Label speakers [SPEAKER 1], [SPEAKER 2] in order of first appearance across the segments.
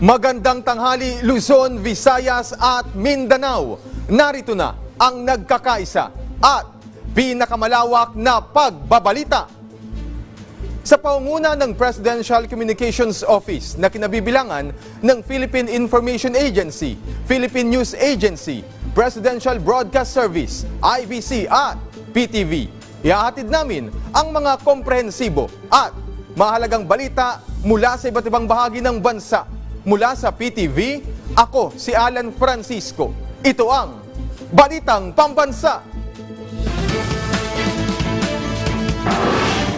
[SPEAKER 1] Magandang tanghali Luzon, Visayas at Mindanao. Narito na ang nagkakaisa at pinakamalawak na pagbabalita. Sa pangunguna ng Presidential Communications Office na kinabibilangan ng Philippine Information Agency, Philippine News Agency, Presidential Broadcast Service, IBC at PTV, ihahatid namin ang mga komprehensibo at mahalagang balita mula sa iba't ibang bahagi ng bansa. Mula sa PTV, ako si Alan Francisco. Ito ang Balitang Pambansa.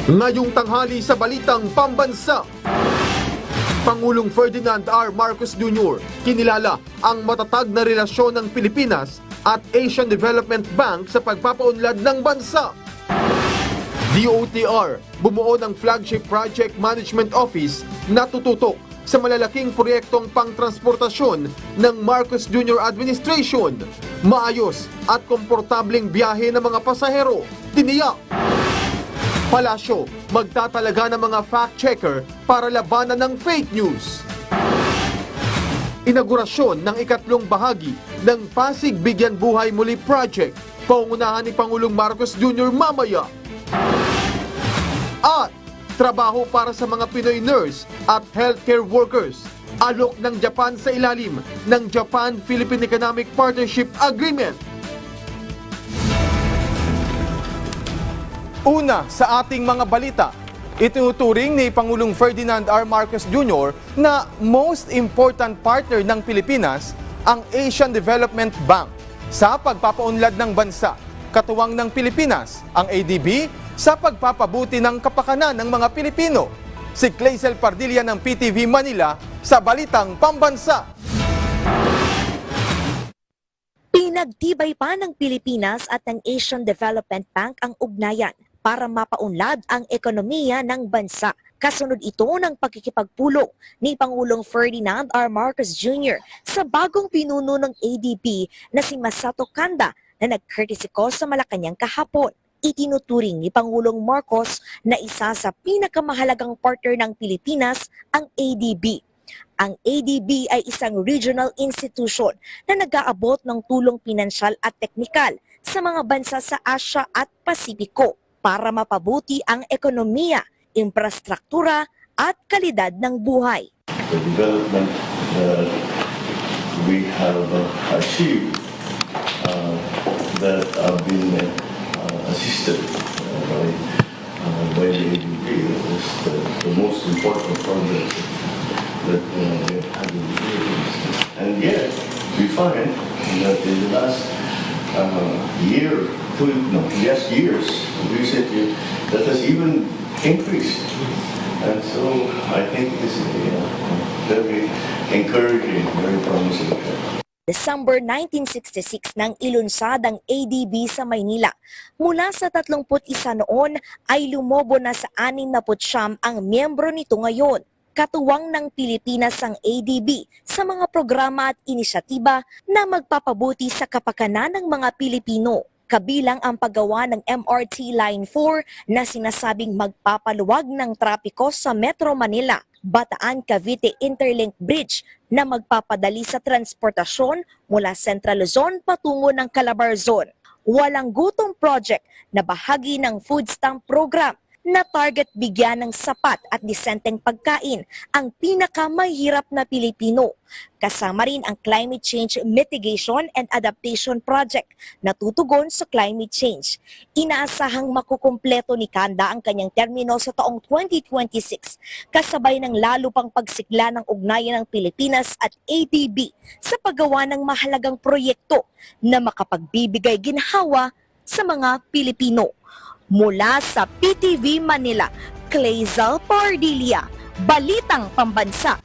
[SPEAKER 1] Ngayong tanghali sa Balitang Pambansa, Pangulong Ferdinand R. Marcos Jr. kinilala ang matatag na relasyon ng Pilipinas at Asian Development Bank sa pagpapaunlad ng bansa. DOTR bumuo ng flagship project management office na tututok sa malalaking proyektong pangtransportasyon ng Marcos Jr. Administration. Maayos at komportableng biyahe ng mga pasahero, tiniyak. Palasyo, magtatalaga ng mga fact-checker para labanan ng fake news. Inaugurasyon ng ikatlong bahagi ng Pasig Bigyan Buhay Muli Project, pangunahan ni Pangulong Marcos Jr. mamaya. At trabaho para sa mga Pinoy nurse at healthcare workers. Alok ng Japan sa ilalim ng Japan-Philippine Economic Partnership Agreement. Una sa ating mga balita, itinuturing ni Pangulong Ferdinand R. Marcos Jr. na most important partner ng Pilipinas ang Asian Development Bank sa pagpapaunlad ng bansa. Katuwang ng Pilipinas, ang ADB, sa pagpapabuti ng kapakanan ng mga Pilipino. Si Clazel Pardilla ng PTV Manila sa Balitang Pambansa.
[SPEAKER 2] Pinagtibay pa ng Pilipinas at ng Asian Development Bank ang ugnayan para mapaunlad ang ekonomiya ng bansa. Kasunod ito ng pagkikipagpulong ni Pangulong Ferdinand R. Marcos Jr. sa bagong pinuno ng ADB na si Masato Kanda na nag-courtesy call sa Malacanang kahapon. Itinuturing ni Pangulong Marcos na isa sa pinakamahalagang partner ng Pilipinas ang ADB. Ang ADB ay isang regional institution na nag-aabot ng tulong pinansyal at teknikal sa mga bansa sa Asia at Pasipiko para mapabuti ang ekonomiya, infrastruktura at kalidad ng buhay.
[SPEAKER 3] The development that we have achieved that have been assisted by the ADB is the most important project that we have had in the Philippines. And yet, we find that in the last years, recently, that has even increased. And so I think this is very encouraging, very promising.
[SPEAKER 2] December 1966 nang ilunsad ang ADB sa Maynila. Mula sa 31 noon ay lumobo na sa 69 ang miyembro nito ngayon. Katuwang ng Pilipinas ang ADB sa mga programa at inisyatiba na magpapabuti sa kapakanan ng mga Pilipino. Kabilang ang paggawa ng MRT Line 4 na sinasabing magpapaluwag ng trapiko sa Metro Manila. Bataan-Cavite Interlink Bridge na magpapadali sa transportasyon mula Central Luzon patungo ng Calabarzon. Walang Gutom Project na bahagi ng food stamp program na target bigyan ng sapat at disenteng pagkain ang pinakamahirap na Pilipino. Kasama rin ang Climate Change Mitigation and Adaptation Project na tutugon sa climate change. Inaasahang makukumpleto ni Kanda ang kanyang termino sa taong 2026, kasabay ng lalo pang pagsigla ng ugnayan ng Pilipinas at ADB sa paggawa ng mahalagang proyekto na makapagbibigay ginhawa sa mga Pilipino. Mula sa PTV Manila, Clazel Pardilla, Balitang Pambansa.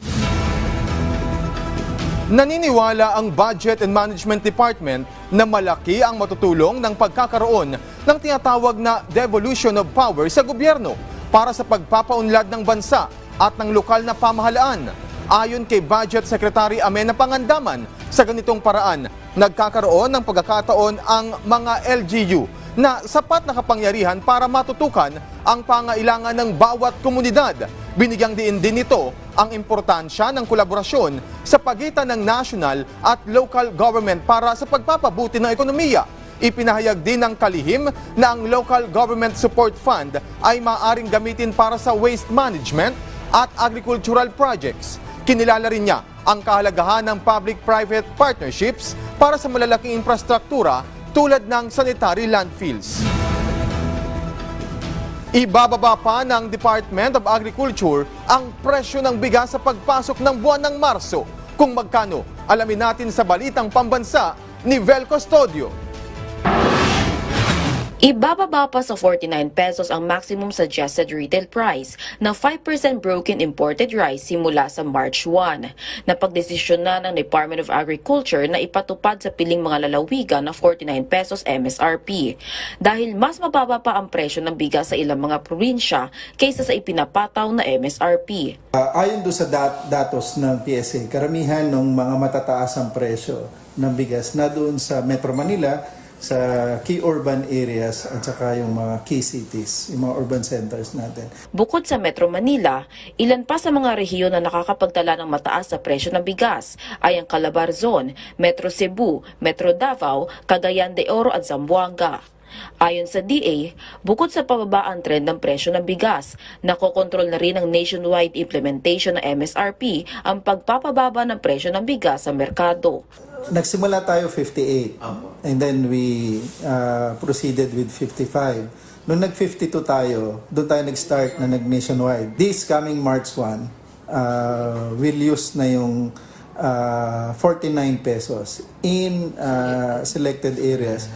[SPEAKER 1] Naniniwala ang Budget and Management Department na malaki ang matutulong ng pagkakaroon ng tinatawag na devolution of power sa gobyerno para sa pagpapaunlad ng bansa at ng lokal na pamahalaan. Ayon kay Budget Secretary Amenna Pangandaman, sa ganitong paraan, nagkakaroon ng pagkakataon ang mga LGU na sapat na kapangyarihan para matutukan ang pangailangan ng bawat komunidad Binigyang diin din nito ang importansya ng kolaborasyon sa pagitan ng national at local government para sa pagpapabuti ng ekonomiya. Ipinahayag din ng kalihim na ang Local Government Support Fund ay maaaring gamitin para sa waste management at agricultural projects. Kinilala rin niya ang kahalagahan ng public-private partnerships para sa malalaking infrastruktura tulad ng sanitary landfills. Ibababa pa ng Department of Agriculture ang presyo ng bigas sa pagpasok ng buwan ng Marso. Kung magkano, alamin natin sa Balitang Pambansa ni Vel Custodio.
[SPEAKER 4] Ibababa pa sa 49 pesos ang maximum suggested retail price ng 5% broken imported rice simula sa March 1. Napagdesisyon na ng Department of Agriculture na ipatupad sa piling mga lalawigan na 49 pesos MSRP dahil mas mababa pa ang presyo ng bigas sa ilang mga probinsya kaysa sa ipinapataw na MSRP.
[SPEAKER 5] Ayon doon sa datos ng PSA, karamihan ng mga matataas ang presyo ng bigas na doon sa Metro Manila, sa key urban areas at saka yung mga key cities, yung mga urban centers natin.
[SPEAKER 4] Bukod sa Metro Manila, ilan pa sa mga rehiyon na nakakapagtala ng mataas sa presyo ng bigas ay ang Calabar Zone, Metro Cebu, Metro Davao, Cagayan de Oro at Zamboanga. Ayon sa DA, bukod sa pababaan trend ng presyo ng bigas, nakokontrol na rin ng nationwide implementation ng MSRP ang pagpapababa ng presyo ng bigas sa merkado.
[SPEAKER 5] Nagsimula tayo 58 and then we proceeded with 55. Nung nag-52 tayo, doon tayo nag-start na nag-nationwide. This coming March 1, we'll use na yung 49 pesos in selected areas.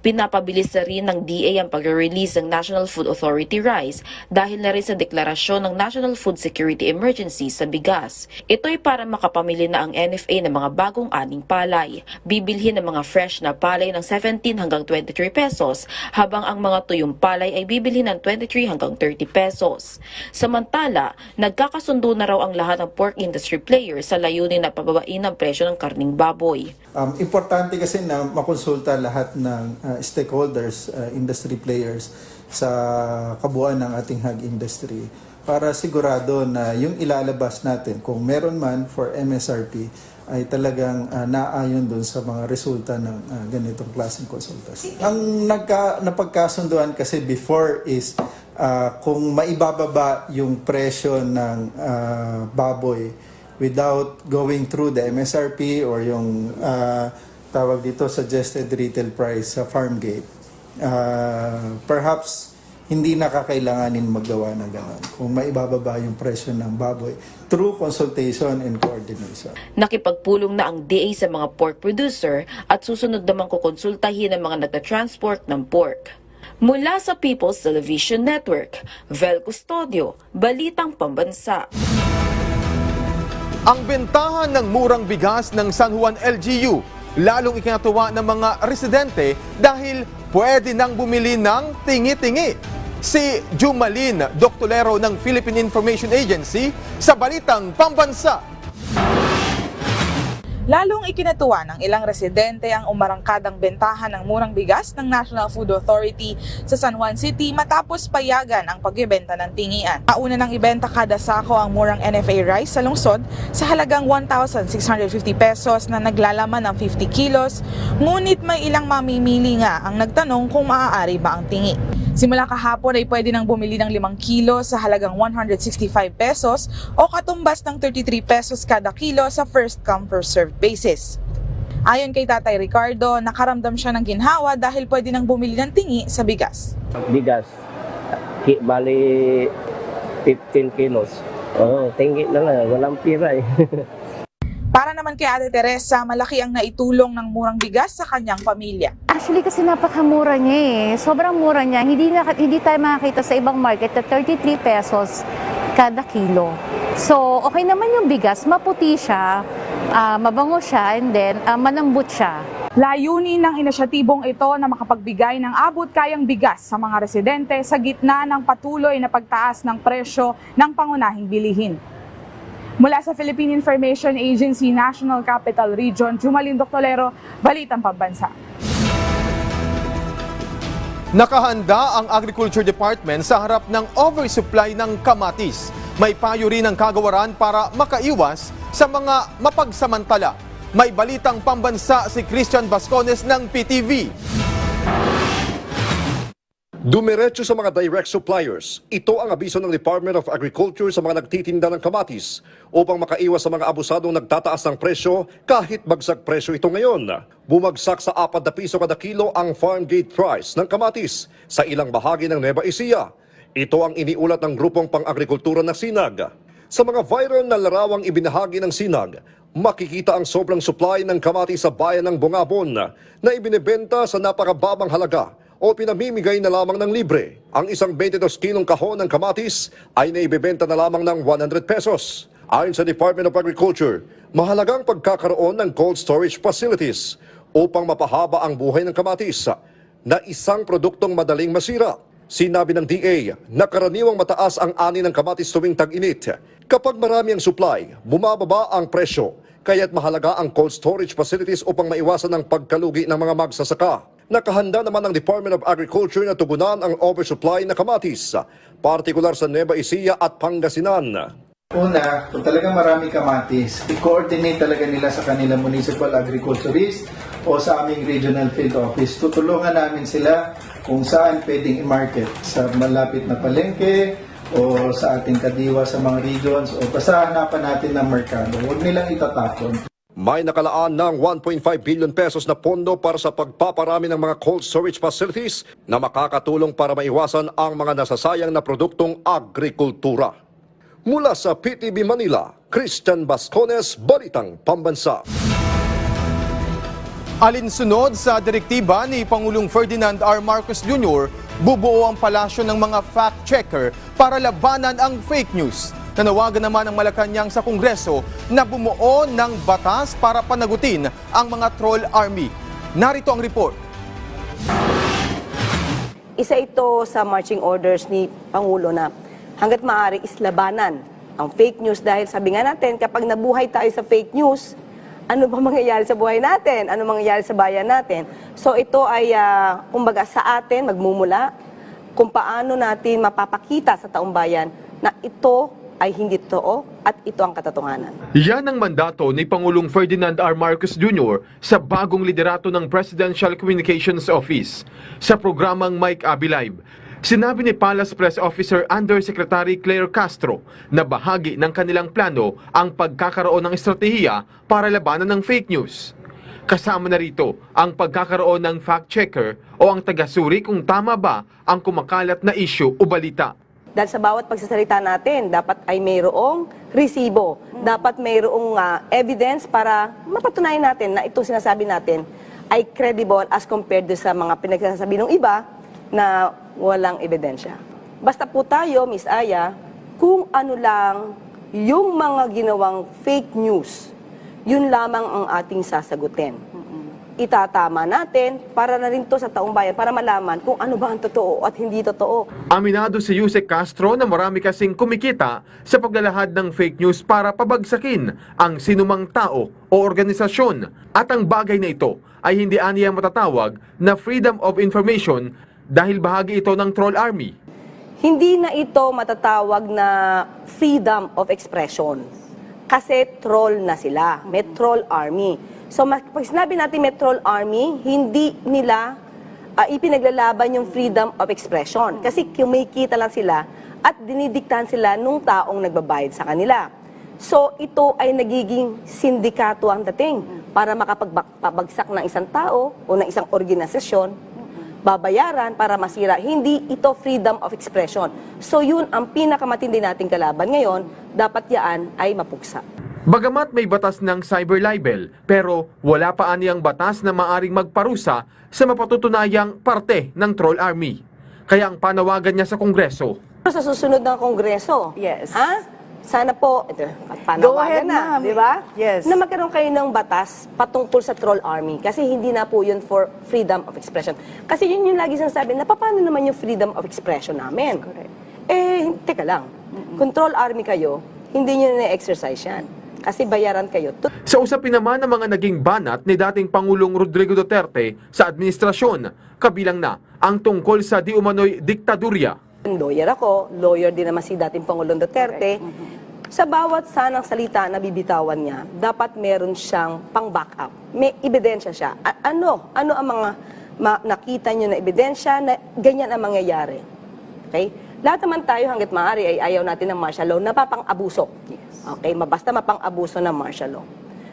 [SPEAKER 4] Pinapabilis na rin ng DA ang pag-release ng National Food Authority rice dahil na rin sa deklarasyon ng National Food Security Emergency sa bigas. Ito'y para makapamili na ang NFA ng mga bagong aning palay. Bibilhin ng mga fresh na palay ng 17 hanggang 23 pesos habang ang mga tuyong palay ay bibilhin ng 23 hanggang 30 pesos. Samantala, nagkakasundo na raw ang lahat ng pork industry players sa layunin na pababain ang presyo ng karning baboy.
[SPEAKER 5] Importante kasi na makonsulta lahat ng stakeholders, industry players sa kabuuan ng ating hog industry para sigurado na yung ilalabas natin kung meron man for MSRP ay talagang naayon doon sa mga resulta ng ganitong klaseng konsultasyon. Ang napagkasunduan kasi before is kung maibababa yung presyo ng baboy without going through the MSRP or yung tawag dito suggested retail price sa farm gate, perhaps hindi nakakailanganin maggawa ng gano'n kung maibababa yung presyo ng baboy through consultation and coordination.
[SPEAKER 4] Nakipagpulong na ang DA sa mga pork producer at susunod namang kukonsultahin ang mga nagtatransport ng pork. Mula sa People's Television Network, Vel Custodio, Balitang Pambansa.
[SPEAKER 1] Ang bentahan ng murang bigas ng San Juan LGU lalong ikinatuwa ng mga residente dahil pwede nang bumili ng tingi-tingi. Si Jumalin Doctolero ng Philippine Information Agency sa Balitang Pambansa.
[SPEAKER 6] Lalong ikinatuwa ng ilang residente ang umarangkadang bentahan ng murang bigas ng National Food Authority sa San Juan City matapos payagan ang pagbebenta ng tingian. Nauna nang ibenta kada sako ang murang NFA rice sa lungsod sa halagang 1,650 pesos na naglalaman ng 50 kilos, ngunit may ilang mamimili nga ang nagtanong kung maaari ba ang tingi. Simula kahapon ay pwede nang bumili ng 5 kilo sa halagang 165 pesos o katumbas ng 33 pesos kada kilo sa first come first served basis. Ayon kay Tatay Ricardo, nakaramdam siya ng ginhawa dahil pwede nang bumili ng tingi sa bigas.
[SPEAKER 7] Bigas, bali 15 kilos. Tingi na lang, walang pira eh.
[SPEAKER 6] Para naman kay Ate Teresa, malaki ang naitulong ng murang bigas sa kanyang pamilya.
[SPEAKER 8] Actually kasi napakamura niya eh. Sobrang mura niya. Hindi tayo makakita sa ibang market na 33 pesos kada kilo. So okay naman yung bigas, maputi siya, mabango siya, and then malambot siya.
[SPEAKER 6] Layunin ng inisyatibong ito na makapagbigay ng abot-kayang bigas sa mga residente sa gitna ng patuloy na pagtaas ng presyo ng pangunahing bilihin. Mula sa Philippine Information Agency National Capital Region, Jumalin Doctolero, Balitang Pambansa.
[SPEAKER 1] Nakahanda ang Agriculture Department sa harap ng oversupply ng kamatis. May payo rin ang kagawaran para makaiwas sa mga mapagsamantala. May balitang pambansa si Christian Bascones ng PTV.
[SPEAKER 9] Dumiretso sa mga direct suppliers. Ito ang abiso ng Department of Agriculture sa mga nagtitinda ng kamatis upang makaiwas sa mga abusadong nagtataas ng presyo kahit bagsak presyo ito ngayon. Bumagsak sa 4 na piso kada kilo ang farm gate price ng kamatis sa ilang bahagi ng Nueva Ecija. Ito ang iniulat ng grupong pang-agrikultura na Sinag. Sa mga viral na larawang ibinahagi ng Sinag, makikita ang sobrang supply ng kamatis sa bayan ng Bungabon na ibinebenta sa napakababang halaga o pinamimigay na lamang ng libre. Ang isang 22 kilong kahon ng kamatis ay naibebenta na lamang ng 100 pesos. Ayon sa Department of Agriculture, mahalagang pagkakaroon ng cold storage facilities upang mapahaba ang buhay ng kamatis na isang produktong madaling masira. Sinabi ng DA na karaniwang mataas ang ani ng kamatis tuwing tag-init. Kapag marami ang supply, bumababa ang presyo, kaya't mahalaga ang cold storage facilities upang maiwasan ang pagkalugi ng mga magsasaka. Nakahanda naman ang Department of Agriculture na tugunan ang oversupply na kamatis, partikular sa Nueva Ecija at Pangasinan.
[SPEAKER 5] Una, kung talagang marami kamatis, i-coordinate talaga nila sa kanilang municipal agriculturist o sa aming regional field office. Tutulungan namin sila kung saan pwedeng i-market sa malapit na palengke o sa ating kadiwa sa mga regions o basta hanapan natin ng merkado. Huwag nilang itatapon.
[SPEAKER 9] May nakalaan ng 1.5 billion pesos na pondo para sa pagpaparami ng mga cold storage facilities na makakatulong para maiwasan ang mga nasasayang na produktong agrikultura. Mula sa PTV Manila, Christian Bascones, Balitang Pambansa.
[SPEAKER 1] Alinsunod sa direktiba ni Pangulong Ferdinand R. Marcos Jr., bubuo ang palasyo ng mga fact-checker para labanan ang fake news. Nanawagan naman ang Malacanang sa Kongreso na bumuo ng batas para panagutin ang mga troll army. Narito ang report.
[SPEAKER 10] Isa ito sa marching orders ni Pangulo na hanggat maaari islabanan ang fake news dahil sabi nga natin kapag nabuhay tayo sa fake news, ano ba mangyayari sa buhay natin? Ano mangyayari sa bayan natin? So ito ay kumbaga sa atin magmumula kung paano natin mapapakita sa taong bayan na ito ay hindi totoo at ito ang katotohanan.
[SPEAKER 1] Yan ang mandato ni Pangulong Ferdinand R. Marcos Jr. sa bagong liderato ng Presidential Communications Office. Sa programang Mike Abi Live, sinabi ni Palace Press Officer Undersecretary Claire Castro na bahagi ng kanilang plano ang pagkakaroon ng estratehiya para labanan ng fake news. Kasama na rito ang pagkakaroon ng fact-checker o ang tagasuri kung tama ba ang kumakalat na issue o balita.
[SPEAKER 10] Dahil sa bawat pagsasalita natin, dapat ay mayroong resibo. Dapat mayroong evidence para mapatunayan natin na ito sinasabi natin ay credible as compared sa mga pinagsasabi ng iba na walang ebidensya. Basta po tayo, Miss Aya, kung ano lang yung mga ginawang fake news, yun lamang ang ating sasagutin. Itatama natin para na rin to sa taong bayan para malaman kung ano ba ang totoo at hindi totoo.
[SPEAKER 1] Aminado si Yusek Castro na marami kasing kumikita sa paglalahad ng fake news para pabagsakin ang sinumang tao o organisasyon. At ang bagay na ito ay hindi aniya matatawag na freedom of information dahil bahagi ito ng troll army.
[SPEAKER 10] Hindi na ito matatawag na freedom of expression kasi troll na sila, may troll army. So pag sinabi natin may troll army, hindi nila ipinaglalaban yung freedom of expression. Kasi kumikita lang sila at dinidiktahan sila nung taong nagbabayad sa kanila. So ito ay nagiging sindikato ang dating para makapagpabagsak ng isang tao o ng isang organisasyon, babayaran para masira. Hindi ito freedom of expression. So yun ang pinakamatindi nating kalaban ngayon, dapat yaan ay mapuksa.
[SPEAKER 1] Bagamat may batas ng cyber libel, pero wala pa aniyang batas na maaring magparusa sa mapatutunayang parte ng troll army. Kaya ang panawagan niya sa Kongreso.
[SPEAKER 10] Sa susunod ng Kongreso,
[SPEAKER 11] Yes.
[SPEAKER 10] sana po, ito,
[SPEAKER 11] Go ahead,
[SPEAKER 10] panawagan na,
[SPEAKER 11] ma'am.
[SPEAKER 10] di ba?
[SPEAKER 11] Yes.
[SPEAKER 10] Na magkaroon kayo ng batas patungkol sa troll army. Kasi hindi na po yun for freedom of expression. Kasi yun yung lagi sinasabi, na paano naman yung freedom of expression namin?
[SPEAKER 11] Correct.
[SPEAKER 10] Teka lang. Kung troll army kayo, hindi nyo na-exercise yan. Kasi bayaran kayo.
[SPEAKER 1] Sa usapin naman ng mga naging banat ni dating Pangulong Rodrigo Duterte sa administrasyon, kabilang na ang tungkol sa di umano'y diktadurya.
[SPEAKER 10] Lawyer ako, lawyer din naman si dating Pangulong Duterte. Sa bawat sanang salita na bibitawan niya, dapat meron siyang pang-backup. May ebidensya siya. Ano ang mga nakita niyo na ebidensya na ganyan ang mangyayari? Okay? Lahat naman tayo hangga't maaari ay ayaw natin ng martial law na papang-abuso. Okay? Basta mapang-abuso ng martial law.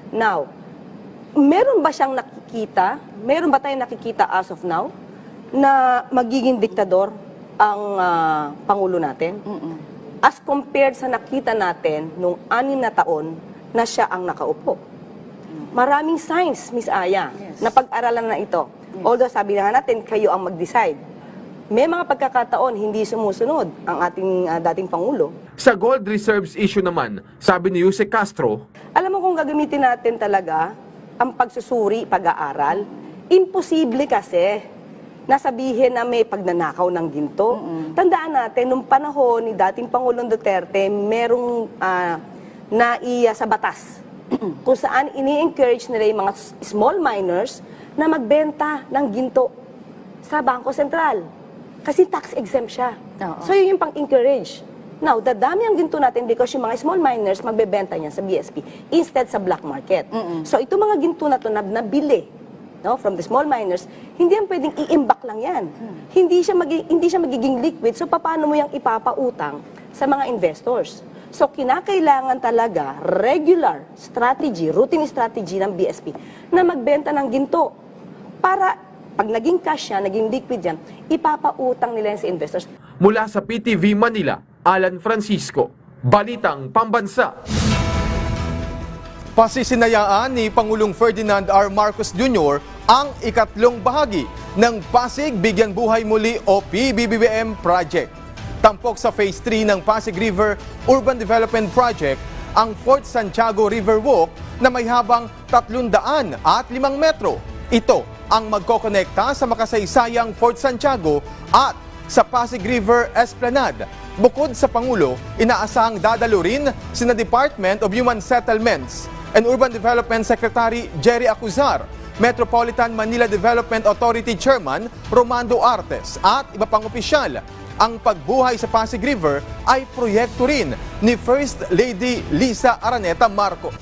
[SPEAKER 10] Now, meron ba siyang nakikita? Meron ba tayong nakikita as of now na magiging diktador ang Pangulo natin? As compared sa nakita natin nung 6 na taon na siya ang nakaupo. Maraming signs, Miss Aya, na pag-aralan na ito. Although sabi na nga natin, kayo ang mag-decide. May mga pagkakataon hindi sumusunod ang ating dating Pangulo.
[SPEAKER 1] Sa gold reserves issue naman, sabi ni Jose Castro,
[SPEAKER 10] Alam mo kung gagamitin natin talaga ang pagsusuri, pag-aaral, imposible kasi nasabihin na may pagnanakaw ng ginto. Tandaan natin, nung panahon ni dating Pangulong Duterte, merong naiya sa batas kung saan ini-encourage nila yung mga small miners na magbenta ng ginto sa Bangko Sentral. Kasi tax exempt siya. So yun yung pang-encourage. Now, dadami ang ginto natin because yung mga small miners magbebenta niya sa BSP instead sa black market. So ito mga ginto na ito na nabili from the small miners, hindi yan pwedeng i-imbak lang yan. Hindi siya magiging liquid. So paano mo yung ipapautang sa mga investors? So kinakailangan talaga regular strategy, routine strategy ng BSP na magbenta ng ginto para pag naging cash yan, naging liquid yan, ipapautang nila yan sa investors.
[SPEAKER 1] mula sa PTV Manila, Alan Francisco, Balitang Pambansa. Pasisinayaan ni Pangulong Ferdinand R. Marcos Jr. ang ikatlong bahagi ng Pasig Bigyan Buhay Muli o PBBM project. Tampok sa Phase 3 ng Pasig River Urban Development Project ang Fort Santiago River Walk na may habang 305 metro. Ito ang magkokonekta sa makasaysayang Fort Santiago at sa Pasig River Esplanade. Bukod sa Pangulo, inaasahang dadalo rin sina Department of Human Settlements and Urban Development Secretary Jerry Acuzar, Metropolitan Manila Development Authority Chairman Romando Artes at iba pang opisyal. Ang pagbuhay sa Pasig River ay proyekto rin ni First Lady Lisa Araneta Marcos.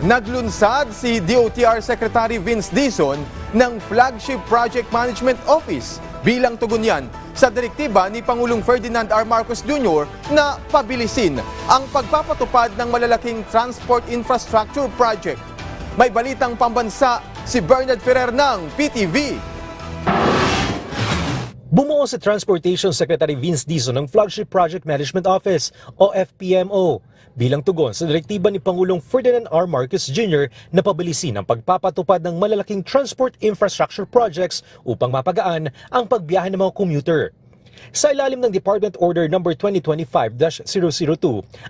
[SPEAKER 1] Naglunsad si DOTR Secretary Vince Dizon ng Flagship Project Management Office bilang tugon yan sa direktiba ni Pangulong Ferdinand R. Marcos Jr. na pabilisin ang pagpapatupad ng malalaking transport infrastructure project. May balitang pambansa si Bernard Ferrer ng PTV.
[SPEAKER 11] Bumuo si Transportation Secretary Vince Dizon ng Flagship Project Management Office o FPMO bilang tugon sa direktiba ni Pangulong Ferdinand R. Marcos Jr. na pabilisin ang pagpapatupad ng malalaking transport infrastructure projects upang mapagaan ang pagbiyahe ng mga commuter. Sa ilalim ng Department Order No. 2025-002,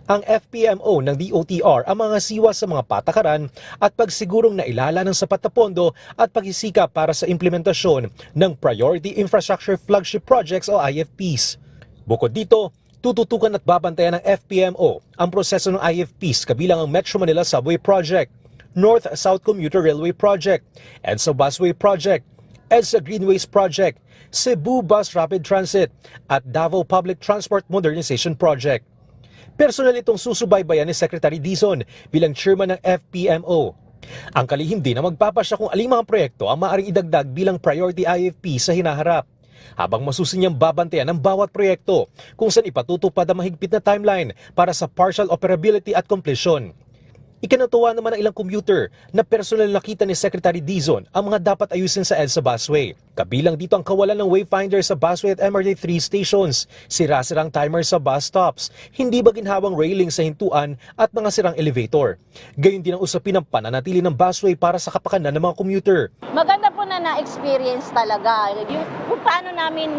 [SPEAKER 11] ang FPMO ng DOTR ang mga siwa sa mga patakaran at pagsigurong nailala ng sapat na pondo at paghisika para sa implementasyon ng Priority Infrastructure Flagship Projects o IFPs. Bukod dito, tututukan at babantayan ng FPMO ang proseso ng IFPs kabilang ang Metro Manila Subway Project, North-South Commuter Railway Project, EDSA Busway Project, EDSA Greenways Project, Cebu Bus Rapid Transit at Davao Public Transport Modernization Project. Personal itong susubaybayan ni Secretary Dizon bilang chairman ng FPMO. Ang kalihim din na magpapasya kung aling mga proyekto ang maaaring idagdag bilang priority IFP sa hinaharap. Habang masusunyang babantayan ang bawat proyekto kung saan ipatutupad ang mahigpit na timeline para sa partial operability at completion. Ikinatuwa naman ng ilang commuter na personal nakita ni Secretary Dizon ang mga dapat ayusin sa EDSA Busway. Kabilang dito ang kawalan ng wayfinder sa busway at MRT 3 stations, sira-sirang timer sa bus stops, hindi ba ginhawang railing sa hintuan at mga sirang elevator. Gayun din ang usapin ng pananatili ng busway para sa kapakanan ng mga commuter.
[SPEAKER 12] Maganda po na na-experience talaga. Yung kung paano namin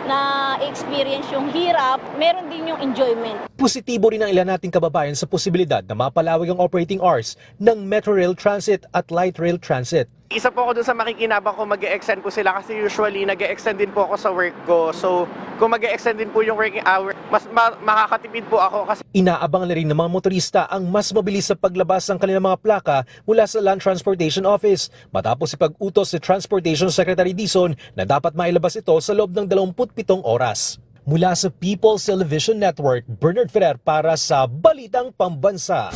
[SPEAKER 12] na-experience yung hirap, meron din yung enjoyment.
[SPEAKER 11] Positibo rin ang ilan nating kababayan sa posibilidad na mapalawig ang operating hours ng Metro Rail Transit at Light Rail Transit.
[SPEAKER 13] Isa po ako dun sa makikinabang kung mag-e-extend ko sila kasi usually nag-e-extend din po ako sa work ko. So kung mag-e-extend din po yung working hour, mas makakatipid po ako kasi
[SPEAKER 11] Inaabangan na rin ng mga motorista ang mas mabilis sa paglabas ng kanilang mga plaka mula sa Land Transportation Office matapos ipag-utos si Transportation Secretary Dizon na dapat mailabas ito sa loob ng 27 oras. Mula sa People's Television Network, Bernard Ferrer para sa Balitang Pambansa.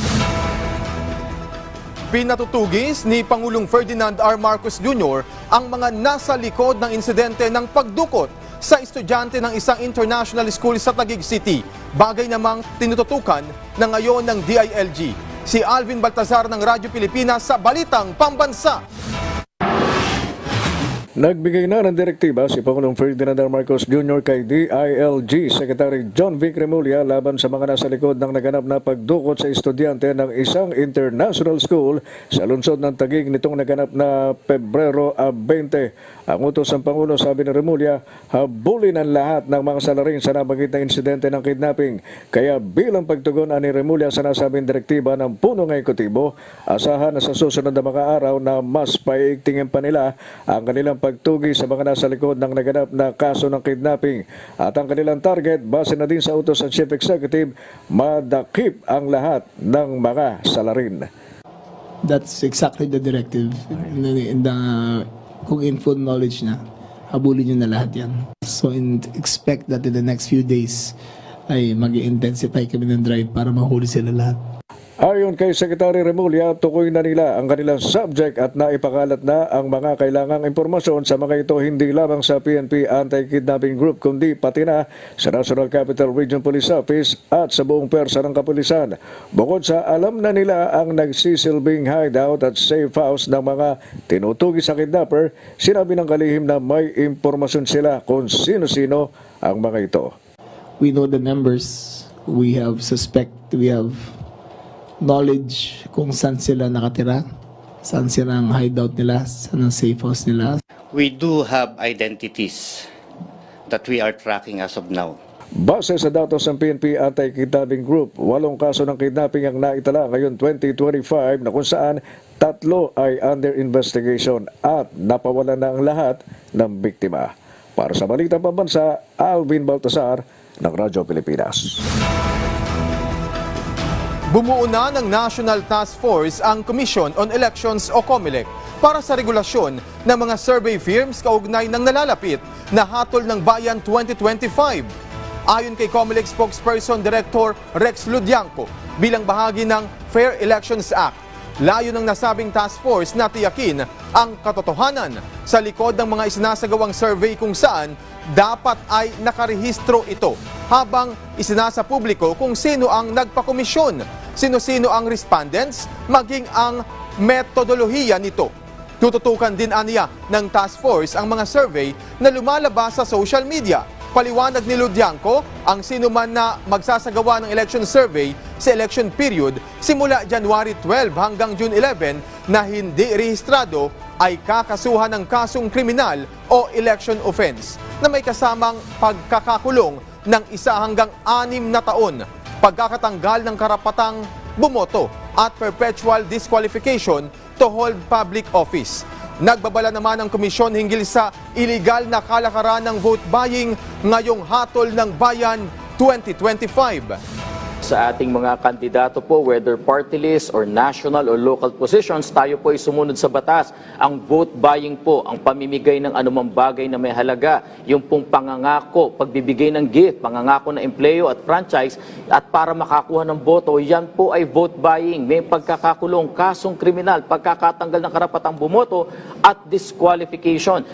[SPEAKER 1] Pinatutugis ni Pangulong Ferdinand R. Marcos Jr. ang mga nasa likod ng insidente ng pagdukot sa estudyante ng isang international school sa Taguig City. Bagay namang tinututukan na ngayon ng DILG. Si Alvin Baltazar ng Radyo Pilipinas sa Balitang Pambansa.
[SPEAKER 9] Nagbigay na ng direktiba si Pangulong Ferdinand R. Marcos Jr. kay DILG Secretary John Vic Remulla laban sa mga nasa likod ng naganap na pagdukot sa estudyante ng isang international school sa lungsod ng Taguig nitong naganap na Pebrero 20. Ang utos ng Pangulo, sabi ni Remulla, habulin ang lahat ng mga salarin sa nabanggit na insidente ng kidnapping. Kaya bilang pagtugon ni Remulla sa nasabing direktiba ng punong ekutibo, asahan na sa susunod na mga araw na mas paiigtingin pa nila ang kanilang pagtugi sa mga nasa likod ng naganap na kaso ng kidnapping. At ang kanilang target, base na din sa utos ng Chief Executive, madakip ang lahat ng mga salarin.
[SPEAKER 14] That's exactly the directive. Kung in full knowledge na, habulin nyo na lahat yan. So expect that in the next few days ay mag-intensify kami ng drive para mahuli sila lahat.
[SPEAKER 9] Ayon kay Secretary Remulla, tukoy na nila ang kanilang subject at naipakalat na ang mga kailangang impormasyon sa mga ito hindi lamang sa PNP Anti-Kidnapping Group kundi pati na sa National Capital Region Police Office at sa buong persa ng kapulisan. Bukod sa alam na nila ang nagsisilbing hideout at safe house ng mga tinutugi sa kidnapper, sinabi ng kalihim na may impormasyon sila kung sino-sino ang mga ito.
[SPEAKER 14] We know the members, we have knowledge kung saan sila nakatira, saan sila ang hideout nila, saan ang safe house nila.
[SPEAKER 15] We do have identities that we are tracking as of now.
[SPEAKER 9] Base sa datos ng PNP Anti-Kidnapping Group, 8 kaso ng kidnapping ang naitala ngayon 2025 na kung saan 3 ay under investigation at napawalan na ang lahat ng biktima. Para sa Balitang Pambansa, Alvin Baltazar ng Radyo Pilipinas.
[SPEAKER 1] Bumuo na ng National Task Force ang Commission on Elections o COMELEC para sa regulasyon ng mga survey firms kaugnay ng nalalapit na Hatol ng Bayan 2025. Ayon kay COMELEC spokesperson Director Rex Ludianco, bilang bahagi ng Fair Elections Act, layo ng nasabing task force na tiyakin ang katotohanan sa likod ng mga isinasagawang survey kung saan dapat ay nakarehistro ito habang isinasa publiko kung sino ang nagpakomisyon, sino-sino ang respondents, maging ang metodolohiya nito. Tututukan din aniya ng task force ang mga survey na lumalabas sa social media. Paliwanag ni Ludianco, ang sino man na magsasagawa ng election survey sa election period simula January 12 hanggang June 11 na hindi rehistrado ay kakasuhan ng kasong kriminal o election offense na may kasamang pagkakakulong ng 1 hanggang 6 na taon, pagkakatanggal ng karapatang bumoto at perpetual disqualification to hold public office. Nagbabala naman ang komisyon hinggil sa illegal na kalakaran ng vote buying ngayong Hatol ng Bayan 2025.
[SPEAKER 16] Sa ating mga kandidato po, whether party list or national or local positions, tayo po ay sumunod sa batas. Ang vote buying po, ang pamimigay ng anumang bagay na may halaga, yung pong pangangako, pagbibigay ng gift, pangangako na empleyo at franchise, at para makakuha ng boto, yan po ay vote buying. May pagkakakulong, kasong kriminal, pagkakatanggal ng karapatang bumoto at disqualification.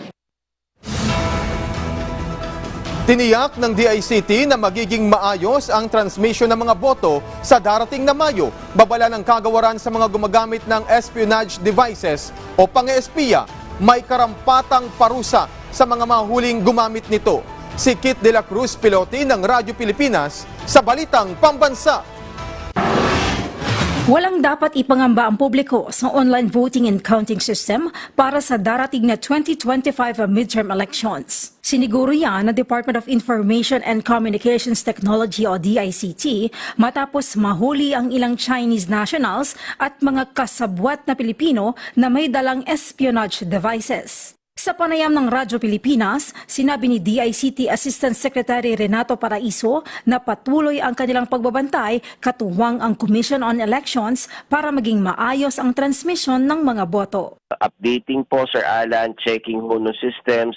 [SPEAKER 1] Tiniyak ng DICT na magiging maayos ang transmission ng mga boto sa darating na Mayo. Babala ng kagawaran sa mga gumagamit ng espionage devices o pang-espiya, may karampatang parusa sa mga mahuling gumamit nito. Si Kit De La Cruz Pilote ng Radyo Pilipinas sa Balitang Pambansa.
[SPEAKER 17] Walang dapat ipangamba ang publiko sa online voting and counting system para sa darating na 2025 midterm elections. Siniguro yan ng Department of Information and Communications Technology o DICT matapos mahuli ang ilang Chinese nationals at mga kasabwat na Pilipino na may dalang espionage devices. Sa panayam ng Radyo Pilipinas, sinabi ni DICT Assistant Secretary Renato Paraiso na patuloy ang kanilang pagbabantay katuwang ang Commission on Elections para maging maayos ang transmission ng mga boto.
[SPEAKER 7] Updating po, Sir Alan, checking ho ng systems,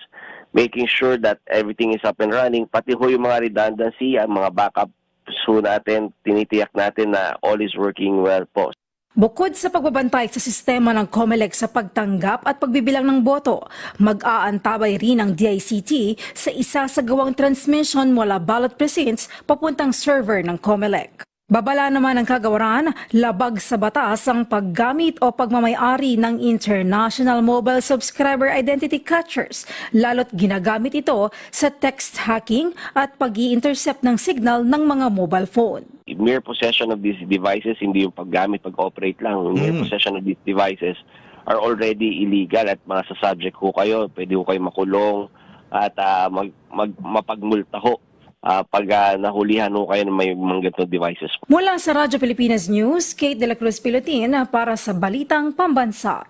[SPEAKER 7] making sure that everything is up and running, pati ho yung mga redundancy, ang mga backups ho natin, tinitiyak natin na all is working well po.
[SPEAKER 17] Bukod sa pagbabantay sa sistema ng COMELEC sa pagtanggap at pagbibilang ng boto, mag-aantabay rin ang DICT sa isasagawang transmission mula ballot precincts papuntang server ng COMELEC. Babala naman ng kagawaran, labag sa batas ang paggamit o pagmamay-ari ng International Mobile Subscriber Identity Catchers, lalo't ginagamit ito sa text hacking at pag-i-intercept ng signal ng mga mobile phone.
[SPEAKER 7] Mere possession of these devices, hindi yung paggamit, pag-operate lang. Mere possession of these devices are already illegal at masasubject ho kayo. Pwede ho kayo makulong at mapagmulta ho pag nahulihan ho kayo ng may mga ganitong devices.
[SPEAKER 17] Mula sa Radyo Pilipinas News, Kate De La Cruz Pilotin para sa Balitang Pambansa.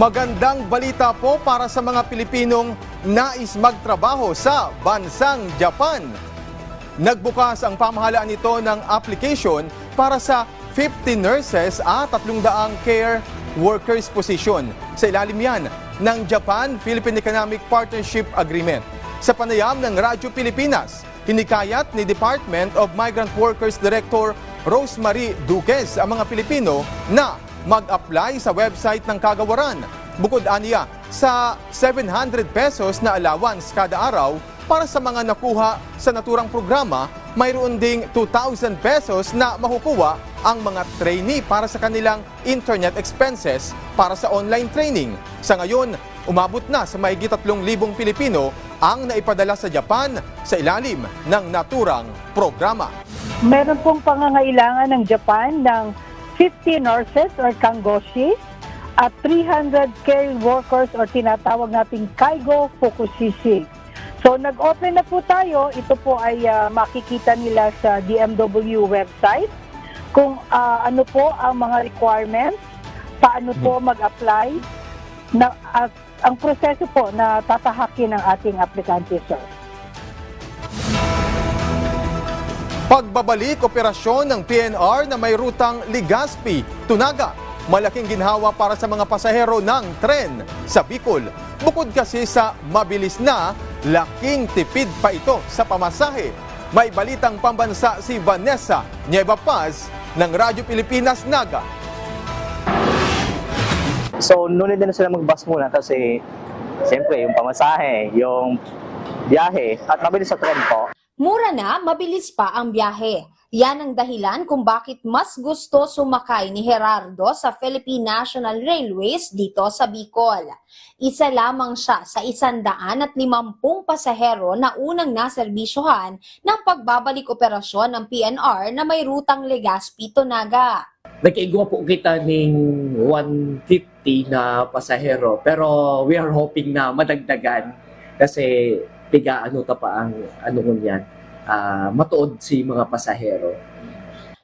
[SPEAKER 1] Magandang balita po para sa mga Pilipinong nais magtrabaho sa bansang Japan. Nagbukas ang pamahalaan nito ng application para sa 50 nurses at 300 care workers position. Sa ilalim yan ng Japan-Philippine Economic Partnership Agreement. Sa panayam ng Radyo Pilipinas, hinikayat ni Department of Migrant Workers Director Rosemary Duques ang mga Pilipino na mag-apply sa website ng kagawaran. Bukod aniya sa 700 pesos na allowance kada araw para sa mga nakuha sa naturang programa, mayroon ding 2,000 pesos na makukuha ang mga trainee para sa kanilang internet expenses para sa online training. Sa ngayon, umabot na sa mahigit 3,000 Pilipino ang naipadala sa Japan sa ilalim ng naturang programa.
[SPEAKER 18] Meron pong pangangailangan ng Japan ng 50 nurses or kangoshi at 300 care workers or tinatawag nating kaigo fukushishi. So nag-open na po tayo, ito po ay makikita nila sa DMW website kung ano po ang mga requirements, paano po mag-apply, at ang proseso po na tatahakin ng ating aplikante, sir.
[SPEAKER 1] Pagbabalik operasyon ng PNR na may rutang Legazpi, Tunaga. Malaking ginhawa para sa mga pasahero ng tren sa Bicol. Bukod kasi sa mabilis na, laking tipid pa ito sa pamasahe. May balitang pambansa si Vanessa Nieva Paz ng Radyo Pilipinas Naga.
[SPEAKER 19] So, nunod na sila mag-bus muna kasi siyempre yung pamasahe, yung biyahe at mabilis sa tren po.
[SPEAKER 20] Mura na, mabilis pa ang biyahe. Yan ang dahilan kung bakit mas gusto sumakay ni Gerardo sa Philippine National Railways dito sa Bicol. Isa lamang siya sa 150 pasahero na unang naserbisyohan ng pagbabalik operasyon ng PNR na may rutang Legazpi Tunaga.
[SPEAKER 21] Nagkaigwa po kita ng 150 na pasahero pero we are hoping na madagdagan kasi tiga ano ta pa ang ano yan, matuod si mga pasahero.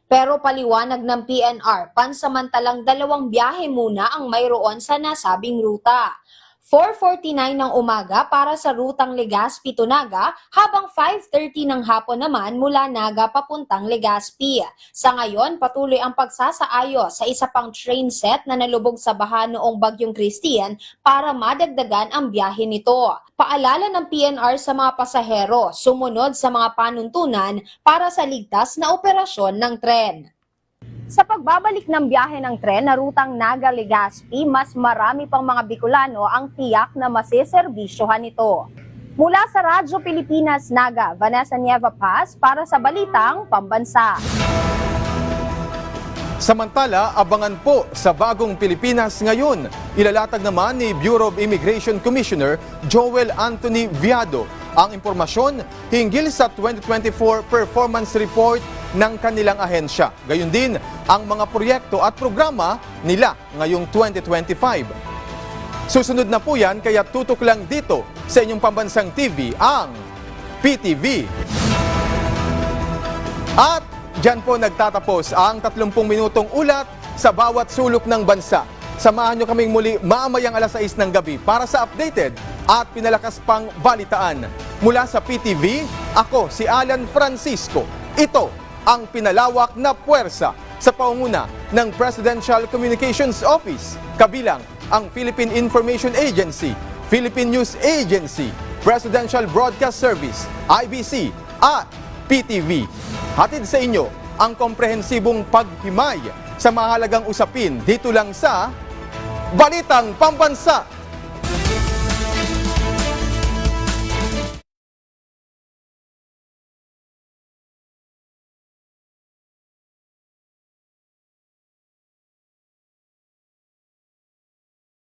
[SPEAKER 20] Pero paliwanag ng PNR, pansamantalang 2 biyahe muna ang mayroon sa nasabing ruta. 4:49 ng umaga para sa rutang Legazpi Tunaga habang 5:30 ng hapon naman mula Naga papuntang Legazpi. Sa ngayon, patuloy ang pagsasaayos sa isa pang train set na nalubog sa baha noong Bagyong Christine para madagdagan ang biyahe nito. Paalala ng PNR sa mga pasahero, sumunod sa mga panuntunan para sa ligtas na operasyon ng tren. Sa pagbabalik ng biyahe ng tren na rutang Naga-Legazpi, mas marami pang mga Bicolano ang tiyak na masiserbisyohan nito. Mula sa Radyo Pilipinas Naga, Vanessa Nieva Paz para sa Balitang Pambansa.
[SPEAKER 1] Samantala, abangan po sa Bagong Pilipinas ngayon. Ilalatag naman ni Bureau of Immigration Commissioner Joel Anthony Viado ang impormasyon hinggil sa 2024 Performance Report ng kanilang ahensya. Gayon din ang mga proyekto at programa nila ngayong 2025. Susunod na po yan, kaya tutok lang dito sa inyong pambansang TV, ang PTV. At dyan po nagtatapos ang 30 minutong ulat sa bawat sulok ng bansa. Samahan nyo kaming muli mamayang alas 6 ng gabi para sa updated at pinalakas pang balitaan. Mula sa PTV, ako si Alan Francisco. Ito ang pinalawak na puwersa sa paunguna ng Presidential Communications Office, kabilang ang Philippine Information Agency, Philippine News Agency, Presidential Broadcast Service, IBC at PTV. Hatid sa inyo ang komprehensibong paghimay sa mahalagang usapin dito lang sa Balitang Pambansa.